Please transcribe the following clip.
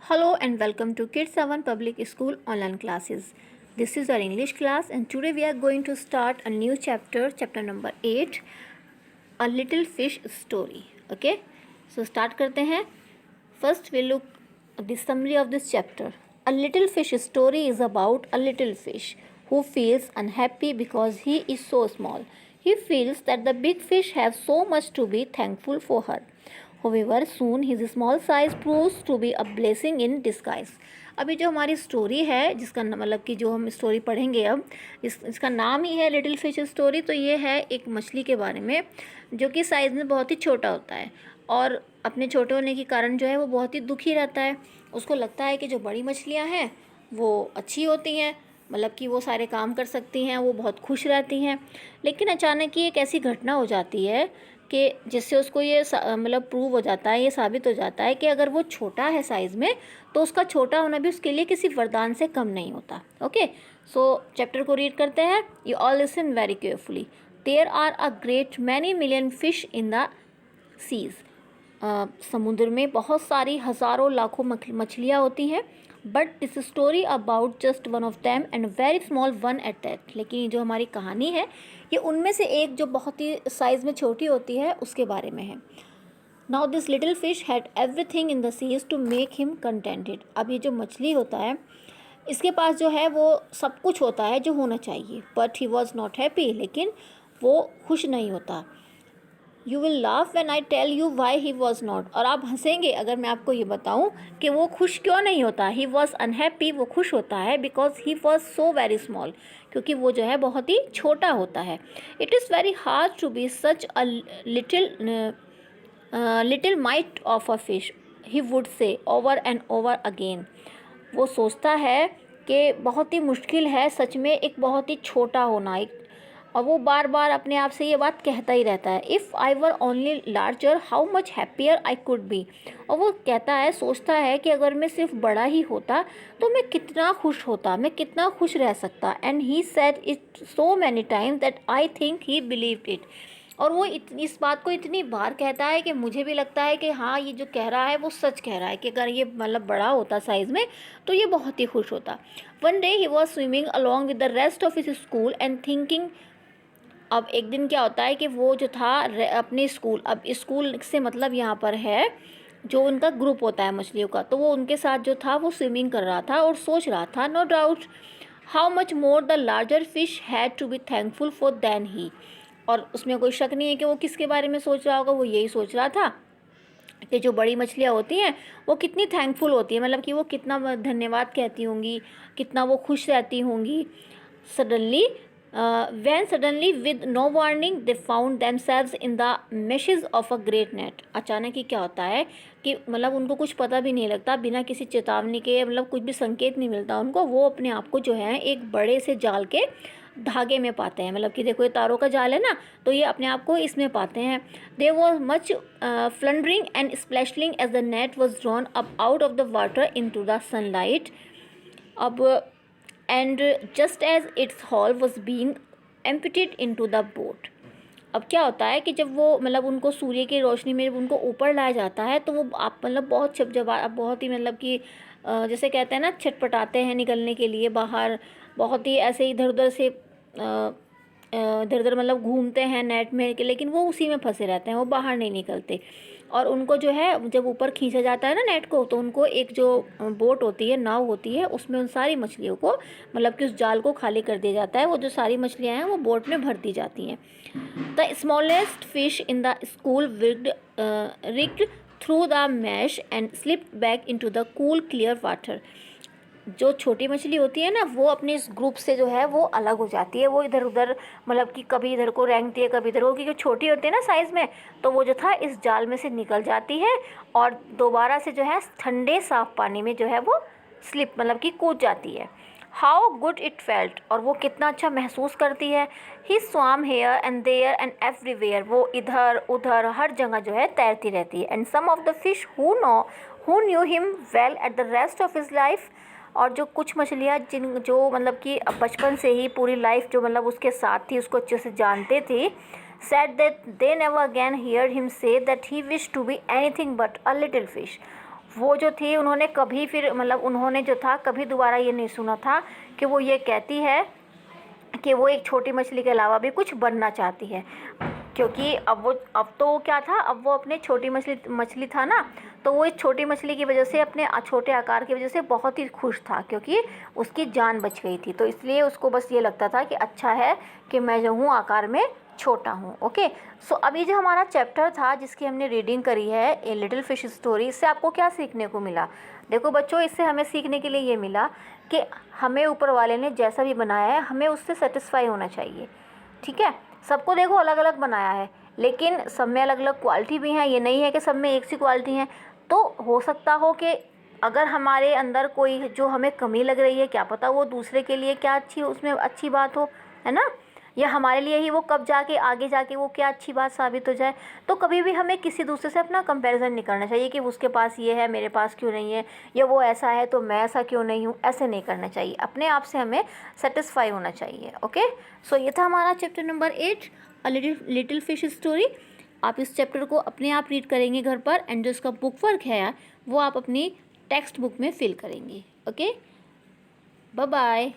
Hello and welcome to Kids 7 Public School online classes. This is our English class and today we are going to start a new chapter, chapter number 8, A Little Fish Story. Okay, so start करते हैं. First we look at the summary of this chapter. A Little Fish Story is about a little fish who feels unhappy because he is so small. He feels that the big fish have so much to be thankful for her. However, soon his small size proves to be a blessing in disguise. अभी जो हमारी story है जिसका मतलब कि जो हम story पढ़ेंगे अब इसका नाम ही है लिटिल फिश स्टोरी. तो ये है एक मछली के बारे में जो कि साइज़ में बहुत ही छोटा होता है और अपने छोटे होने के कारण जो है वो बहुत ही दुखी रहता है. उसको लगता है कि जो बड़ी मछलियाँ हैं वो अच्छी होती हैं, मतलब कि वो सारे काम कर सकती हैं, वो बहुत खुश रहती हैं. लेकिन अचानक ही एक ऐसी घटना हो जाती है कि जिससे उसको ये मतलब प्रूव हो जाता है, ये साबित हो जाता है कि अगर वो छोटा है साइज़ में तो उसका छोटा होना भी उसके लिए किसी वरदान से कम नहीं होता. ओके, सो चैप्टर को रीड करते हैं. You all listen very carefully. There are a great many million fish in the seas. समुद्र में बहुत सारी हज़ारों लाखों मछलियाँ होती हैं. But this story about just one of them and very small one at that. लेकिन ये जो हमारी कहानी है ये उनमें से एक जो बहुत ही साइज़ में छोटी होती है उसके बारे में है. Now this little fish had everything in the seas to make him contented. अब ये जो मछली होता है इसके पास जो है वो सब कुछ होता है जो होना चाहिए. But he was not happy. लेकिन वो खुश नहीं होता. You will laugh when I tell you why he was not. और आप हंसेंगे अगर मैं आपको ये बताऊं कि वो खुश क्यों नहीं होता. He was unhappy. वो खुश होता है because he was so very small. क्योंकि वो जो है बहुत ही छोटा होता है. It is very hard to be such a little mite of a fish, he would say over and over again. वो सोचता है कि बहुत ही मुश्किल है सच में एक बहुत ही छोटा होना. और वो बार बार अपने आप से ये बात कहता ही रहता है. If I were only larger how much happier I could be. और वो कहता है, सोचता है कि अगर मैं सिर्फ बड़ा ही होता तो मैं कितना खुश होता, मैं कितना खुश रह सकता. And he said it so many times that I think he believed it. और वो इस बात को इतनी बार कहता है कि मुझे भी लगता है कि हाँ ये जो कह रहा है वो सच कह रहा है कि अगर ये मतलब बड़ा होता साइज़ में तो ये बहुत ही खुश होता. One day he was swimming along with the rest of his school and thinking. अब एक दिन क्या होता है कि वो जो था अपने स्कूल, अब स्कूल से मतलब यहाँ पर है जो उनका ग्रुप होता है मछलियों का, तो वो उनके साथ जो था वो स्विमिंग कर रहा था और सोच रहा था no doubt how much more the larger fish had to be thankful for than he. और उसमें कोई शक नहीं है कि वो किसके बारे में सोच रहा होगा. वो यही सोच रहा था कि जो बड़ी मछलियाँ होती हैं वो कितनी थैंकफुल होती है, मतलब कि वो कितना धन्यवाद कहती होंगी, कितना वो खुश रहती होंगी. Suddenly when suddenly with no warning they found themselves in the meshes of a great net. अचानक ही क्या होता है कि मतलब उनको कुछ पता भी नहीं लगता, बिना किसी चेतावनी के, मतलब कुछ भी संकेत नहीं मिलता उनको. वो अपने आप को जो है एक बड़े से जाल के धागे में पाते हैं. मतलब कि देखो ये तारों का जाल है ना, तो ये अपने आप को इसमें पाते हैं. There was much floundering and splashing as the net was drawn up out of the water into the sunlight. अब and just as its hull was being emptied into the boat. अब क्या होता है कि जब वो मतलब उनको सूर्य की रोशनी में जब उनको ऊपर लाया जाता है तो वो आप मतलब बहुत ही मतलब कि जैसे कहते हैं ना छटपटाते हैं निकलने के लिए बाहर. बहुत ही ऐसे इधर उधर से इधर उधर मतलब घूमते हैं नेट में, लेकिन वो उसी में फंसे रहते हैं, वो बाहर नहीं निकलते. और उनको जो है जब ऊपर खींचा जाता है ना नेट को, तो उनको एक जो बोट होती है, नाव होती है, उसमें उन सारी मछलियों को मतलब कि उस जाल को खाली कर दिया जाता है. वो जो सारी मछलियाँ हैं वो बोट में भर दी जाती हैं. The smallest fish in the school rigged through the mash and slipped back into the cool clear water. जो छोटी मछली होती है ना वो अपने इस ग्रुप से जो है वो अलग हो जाती है. वो इधर उधर मतलब कि कभी इधर को रेंगती है कभी इधर को, क्योंकि छोटी होती है ना साइज़ में, तो वो जो था इस जाल में से निकल जाती है और दोबारा से जो है ठंडे साफ पानी में जो है वो स्लिप मतलब कि कूद जाती है. How good it felt. और वो कितना अच्छा महसूस करती है. He swam here and there and everywhere. वो इधर उधर हर जगह जो है तैरती रहती है. And some of the fish who knew him well at the rest of his life. और जो कुछ मछलियाँ जो मतलब कि बचपन से ही पूरी लाइफ जो मतलब उसके साथ थी, उसको अच्छे से जानते थे, said that they never again heard him say that he wished to be anything but a little fish. वो जो थी उन्होंने कभी फिर मतलब उन्होंने जो था कभी दोबारा ये नहीं सुना था कि वो ये कहती है कि वो एक छोटी मछली के अलावा भी कुछ बनना चाहती है, क्योंकि अब तो वो क्या था, अब वो अपने छोटी मछली था ना, तो वो इस छोटी मछली की वजह से अपने छोटे आकार की वजह से बहुत ही खुश था, क्योंकि उसकी जान बच गई थी। तो इसलिए उसको बस ये लगता था कि अच्छा है कि मैं जो हूँ आकार में छोटा हूँ। ओके, सो अभी जो हमारा चैप्टर था जिसकी हमने रीडिंग करी है, ए लिटिल फिश स्टोरी, इससे आपको क्या सीखने को मिला? देखो बच्चों, इससे हमें सीखने के लिए ये मिला कि हमें ऊपर वाले ने जैसा भी बनाया है हमें उससे सेटिस्फाई होना चाहिए। ठीक है, सबको देखो अलग अलग बनाया है, लेकिन सब में अलग अलग क्वालिटी भी हैं, ये नहीं है कि सब में एक सी क्वालिटी है। तो हो सकता हो कि अगर हमारे अंदर कोई जो हमें कमी लग रही है, क्या पता वो दूसरे के लिए क्या अच्छी उसमें अच्छी बात हो, है ना, या हमारे लिए ही वो कब जाके आगे जाके वो क्या अच्छी बात साबित हो जाए। तो कभी भी हमें किसी दूसरे से अपना कंपैरिजन नहीं करना चाहिए कि उसके पास ये है मेरे पास क्यों नहीं है, या वो ऐसा है तो मैं ऐसा क्यों नहीं हूँ, ऐसे नहीं करना चाहिए। अपने आप से हमें सेटिस्फाई होना चाहिए। ओके, सो ये था हमारा chapter number 8, a little fish story. आप इस चैप्टर को अपने आप रीड करेंगे घर पर, एंड जो इसका बुक वर्क है वो आप अपनी टेक्स्ट बुक में फिल करेंगे। Okay, bye bye.